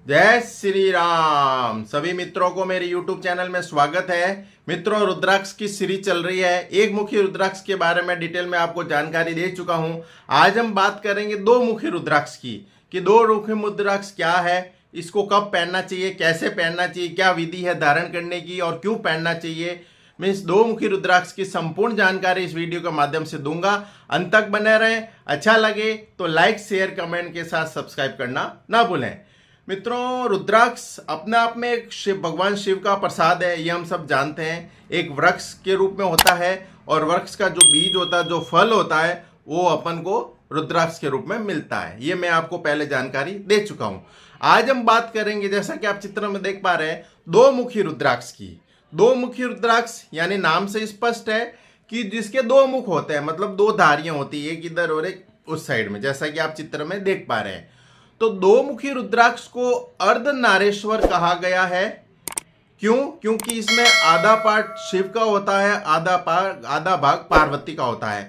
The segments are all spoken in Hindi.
जय श्री राम। सभी मित्रों को मेरे YouTube चैनल में स्वागत है। मित्रों, रुद्राक्ष की सीरीज चल रही है। एक मुखी रुद्राक्ष के बारे में डिटेल में आपको जानकारी दे चुका हूं। आज हम बात करेंगे दो मुखी रुद्राक्ष की कि दो मुखी रुद्राक्ष क्या है, इसको कब पहनना चाहिए, कैसे पहनना चाहिए, क्या विधि है धारण करने की और क्यों पहनना चाहिए। मैं इस दो मुखी रुद्राक्ष की संपूर्ण जानकारी इस वीडियो के माध्यम से दूंगा। अंत तक बने रहें। अच्छा लगे तो लाइक, शेयर, कमेंट के साथ सब्सक्राइब करना ना भूलें। मित्रों, रुद्राक्ष अपने आप में एक भगवान शिव का प्रसाद है, ये हम सब जानते हैं। एक वृक्ष के रूप में होता है और वृक्ष का जो बीज होता है, जो फल होता है, वो अपन को रुद्राक्ष के रूप में मिलता है। ये मैं आपको पहले जानकारी दे चुका हूं। आज हम बात करेंगे, जैसा कि आप चित्र में देख पा रहे हैं, दो मुखी रुद्राक्ष की। दो मुखी रुद्राक्ष यानी नाम से स्पष्ट है कि जिसके दो मुख होते हैं, मतलब दो धारियां होती है, एक इधर और एक उस साइड में, जैसा कि आप चित्र में देख पा रहे हैं। तो दो मुखी रुद्राक्ष को अर्धनारेश्वर कहा गया है। क्यों? क्योंकि इसमें आधा पार्ट शिव का होता है, आधा भाग पार्वती का होता है।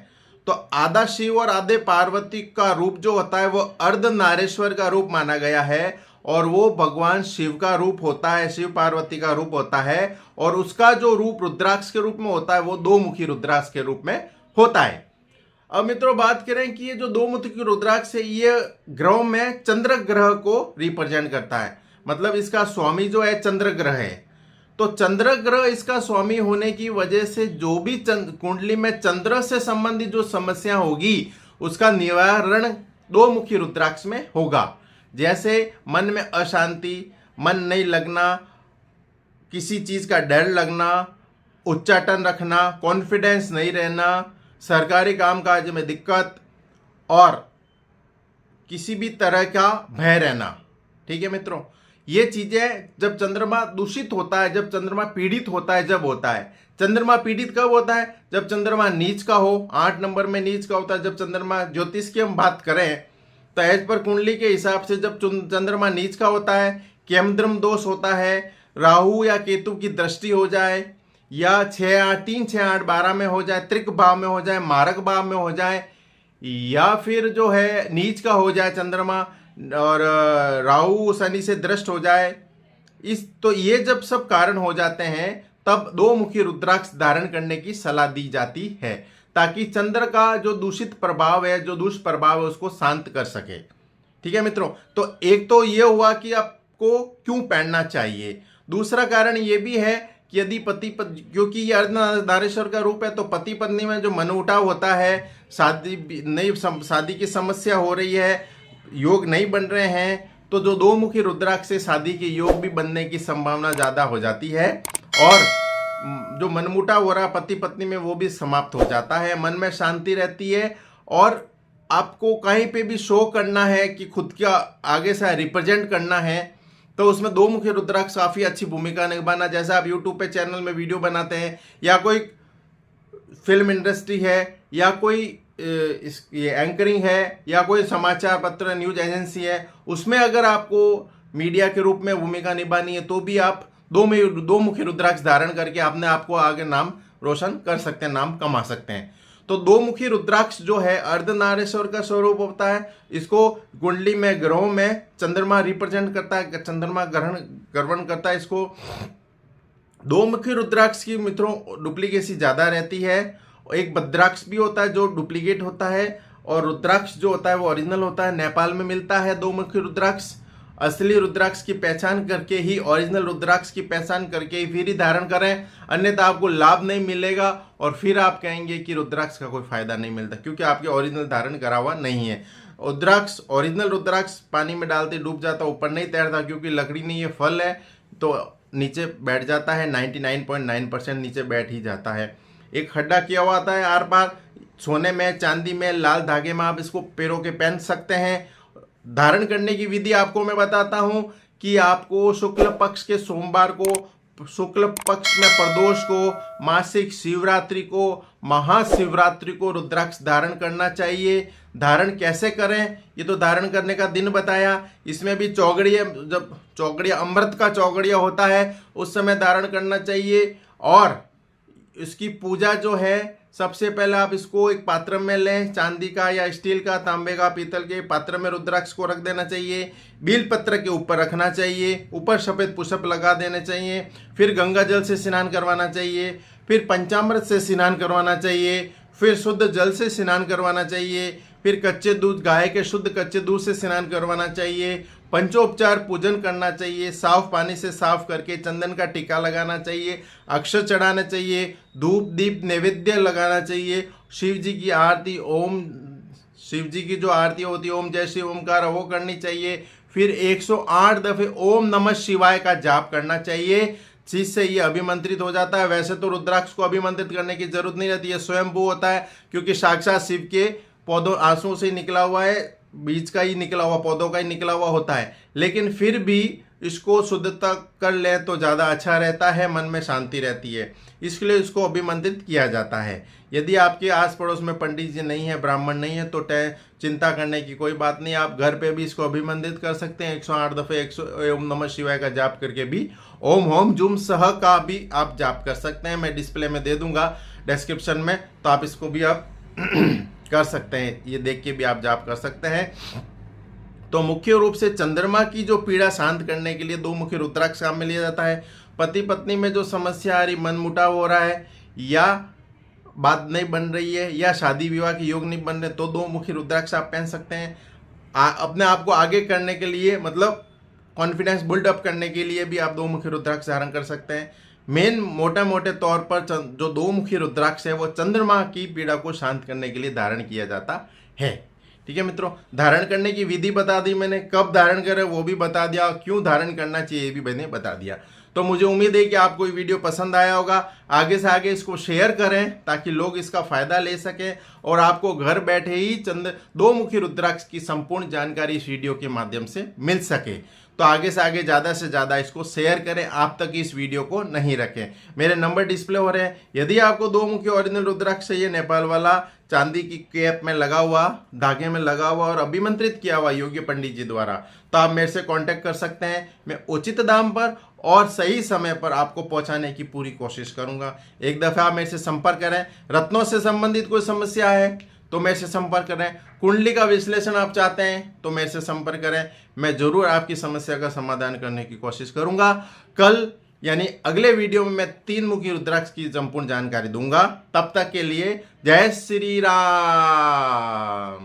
तो आधा शिव और आधे पार्वती का रूप जो होता है वो अर्धनारेश्वर का रूप माना गया है और वो भगवान शिव का रूप होता है, शिव पार्वती का रूप होता है। और उसका जो रूप रुद्राक्ष के रूप में होता है वो दो मुखी रुद्राक्ष के रूप में होता है। अब मित्रों, बात करें कि ये जो दो मुखी रुद्राक्ष है, ये ग्रहों में चंद्र ग्रह को रिप्रेजेंट करता है। मतलब इसका स्वामी जो है चंद्र ग्रह है। तो चंद्र ग्रह इसका स्वामी होने की वजह से जो भी कुंडली में चंद्र से संबंधित जो समस्या होगी उसका निवारण दो मुखी रुद्राक्ष में होगा। जैसे मन में अशांति, मन नहीं लगना, किसी चीज का डर लगना, उच्चाटन रखना, कॉन्फिडेंस नहीं रहना, सरकारी कामकाज में दिक्कत और किसी भी तरह का भय रहना। ठीक है मित्रों, ये चीजें जब चंद्रमा दूषित होता है, जब चंद्रमा पीड़ित होता है, जब होता है। चंद्रमा पीड़ित कब होता है? जब चंद्रमा नीच का हो। 8 नंबर में नीच का होता है जब चंद्रमा, ज्योतिष की हम बात करें तो एज पर कुंडली के हिसाब से जब चंद्रमा नीच का होता है, केमद्रम दोष होता है, राहु या केतु की दृष्टि हो जाए, या 6-8 3 6-8 12 में हो जाए, त्रिक भाव में हो जाए, मारक भाव में हो जाए, या फिर जो है नीच का हो जाए चंद्रमा और राहु शनि से दृष्ट हो जाए। तो ये जब सब कारण हो जाते हैं तब दो मुखी रुद्राक्ष धारण करने की सलाह दी जाती है, ताकि चंद्र का जो दूषित प्रभाव है, जो दुष्प्रभाव है, उसको शांत कर सके। ठीक है मित्रों, तो एक तो ये हुआ कि आपको क्यों पहनना चाहिए। दूसरा कारण ये भी है कि यदि क्योंकि ये अर्धनारेश्वर का रूप है, तो पति पत्नी में जो मनमुटाव होता है, शादी की समस्या हो रही है, योग नहीं बन रहे हैं, तो जो दो मुखी रुद्राक्ष से शादी के योग भी बनने की संभावना ज्यादा हो जाती है और जो मनमुटाव हो रहा है पति पत्नी में वो भी समाप्त हो जाता है। मन में शांति रहती है और आपको कहीं पे भी शो करना है कि खुद का आगे से रिप्रेजेंट करना है, तो उसमें दो मुखी रुद्राक्ष काफी अच्छी भूमिका निभाना। जैसे आप YouTube पे चैनल में वीडियो बनाते हैं, या कोई फिल्म इंडस्ट्री है, या कोई ये एंकरिंग है, या कोई समाचार पत्र न्यूज एजेंसी है, उसमें अगर आपको मीडिया के रूप में भूमिका निभानी है तो भी आप दो मुखी रुद्राक्ष धारण करके अपने आप को आगे नाम रोशन कर सकते हैं, नाम कमा सकते हैं। तो दो मुखी रुद्राक्ष जो है अर्धनारेश्वर का स्वरूप होता है। इसको कुंडली में ग्रहों में चंद्रमा रिप्रेजेंट करता है, चंद्रमा ग्रहण करता है इसको। दो मुखी रुद्राक्ष की मित्रों डुप्लीकेसी ज्यादा रहती है। एक भद्राक्ष भी होता है जो डुप्लीकेट होता है, और रुद्राक्ष जो होता है वो ओरिजिनल होता है। नेपाल में मिलता है दो मुखी रुद्राक्ष। असली रुद्राक्ष की पहचान करके ही, ओरिजिनल रुद्राक्ष की पहचान करके ही फिर ही धारण करें, अन्यथा आपको लाभ नहीं मिलेगा और फिर आप कहेंगे कि रुद्राक्ष का कोई फायदा नहीं मिलता, क्योंकि आपके ओरिजिनल धारण करा हुआ नहीं है। रुद्राक्ष, ओरिजिनल रुद्राक्ष पानी में डालते डूब जाता, ऊपर नहीं तैरता, क्योंकि लकड़ी नहीं है, फल है, तो नीचे बैठ जाता है। 99.9% नीचे बैठ ही जाता है। एक खड्डा किया हुआ आता है आर पार, सोने में, चांदी में, लाल धागे में आप इसको पैरों के पहन सकते हैं। धारण करने की विधि आपको मैं बताता हूं कि आपको शुक्ल पक्ष के सोमवार को, शुक्ल पक्ष में प्रदोष को, मासिक शिवरात्रि को, महाशिवरात्रि को रुद्राक्ष धारण करना चाहिए। धारण कैसे करें ये तो धारण करने का दिन बताया। इसमें भी चौगड़िया, जब चौगड़िया अमृत का चौगड़िया होता है उस समय धारण करना चाहिए। और इसकी पूजा जो है सबसे पहले आप इसको एक पात्र में लें, चांदी का या स्टील का, तांबे का, पीतल के पात्र में रुद्राक्ष को रख देना चाहिए। बील पत्र के ऊपर रखना चाहिए, ऊपर सफेद पुष्प लगा देने चाहिए। फिर गंगा जल से स्नान करवाना चाहिए, फिर पंचामृत से स्नान करवाना चाहिए, फिर शुद्ध जल से स्नान करवाना चाहिए, फिर कच्चे दूध, गाय के शुद्ध कच्चे दूध से स्नान करवाना चाहिए। पंचोपचार पूजन करना चाहिए, साफ पानी से साफ करके चंदन का टीका लगाना चाहिए, अक्षर चढ़ाना चाहिए, धूप दीप नैवेद्य लगाना चाहिए। शिव जी की आरती, ओम शिव जी की जो आरती होती है ओम जय श्री ओमकार, वो करनी चाहिए। फिर 108 दफे ओम नमः शिवाय का जाप करना चाहिए, जिससे ये अभिमंत्रित हो जाता है। वैसे तो रुद्राक्ष को अभिमंत्रित करने की जरूरत नहीं रहती है, स्वयंभू होता है, क्योंकि साक्षात शिव के पौधों आंसुओं से निकला हुआ है, बीज का ही निकला हुआ, पौधों का ही निकला हुआ होता है। लेकिन फिर भी इसको शुद्धता कर ले तो ज़्यादा अच्छा रहता है, मन में शांति रहती है, इसलिए इसको अभिमंत्रित किया जाता है। यदि आपके आस पड़ोस में पंडित जी नहीं है, ब्राह्मण नहीं है, तो चिंता करने की कोई बात नहीं, आप घर पे भी इसको अभिमंत्रित कर सकते हैं। 108 दफे ओम नमः शिवाय का जाप करके भी ओम होम जुम सह का भी आप जाप कर सकते हैं। मैं डिस्प्ले में दे दूंगा डिस्क्रिप्शन में, तो आप इसको भी आप कर सकते हैं, ये देख के भी आप जाप कर सकते हैं। तो मुख्य रूप से चंद्रमा की जो पीड़ा शांत करने के लिए 2 मुखी रुद्राक्ष काम में लिया जाता है। पति पत्नी में जो समस्या आ रही, मनमुटाव हो रहा है, या बात नहीं बन रही है, या शादी विवाह के योग नहीं बन रहे, तो 2 मुखी रुद्राक्ष आप पहन सकते हैं। अपने आप को आगे करने के लिए, मतलब कॉन्फिडेंस बिल्डअप करने के लिए भी आप 2 मुखी रुद्राक्ष धारण कर सकते हैं। मेन मोटे तौर पर जो 2 मुखी रुद्राक्ष है वो चंद्रमा की पीड़ा को शांत करने के लिए धारण किया जाता है। ठीक है मित्रों, धारण करने की विधि बता दी मैंने, कब धारण करें वो भी बता दिया, क्यों धारण करना चाहिए ये भी मैंने बता दिया। तो मुझे उम्मीद है कि आपको ये वीडियो पसंद आया होगा। आगे से आगे इसको शेयर करें ताकि लोग इसका फायदा ले सकें और आपको घर बैठे ही 2 मुखी रुद्राक्ष की संपूर्ण जानकारी इस वीडियो के माध्यम से मिल सके। तो आगे से आगे ज़्यादा से ज़्यादा इसको शेयर करें, आप तक इस वीडियो को नहीं रखें। मेरे नंबर डिस्प्ले हो रहे हैं। यदि आपको 2 मुखी ओरिजिनल रुद्राक्ष चाहिए, नेपाल वाला, चांदी की कैप में लगा हुआ, धागे में लगा हुआ और अभिमंत्रित किया हुआ योग्य पंडित जी द्वारा, तो आप मेरे से कांटेक्ट कर सकते हैं। मैं उचित दाम पर और सही समय पर आपको पहुंचाने की पूरी कोशिश करूंगा। एक दफ़ा आप मेरे से संपर्क करें। रत्नों से संबंधित कोई समस्या है तो मेरे से संपर्क करें। कुंडली का विश्लेषण आप चाहते हैं तो मेरे से संपर्क करें, मैं जरूर आपकी समस्या का समाधान करने की कोशिश करूंगा। कल यानी अगले वीडियो में मैं 3 मुखी रुद्राक्ष की संपूर्ण जानकारी दूंगा। तब तक के लिए जय श्री राम।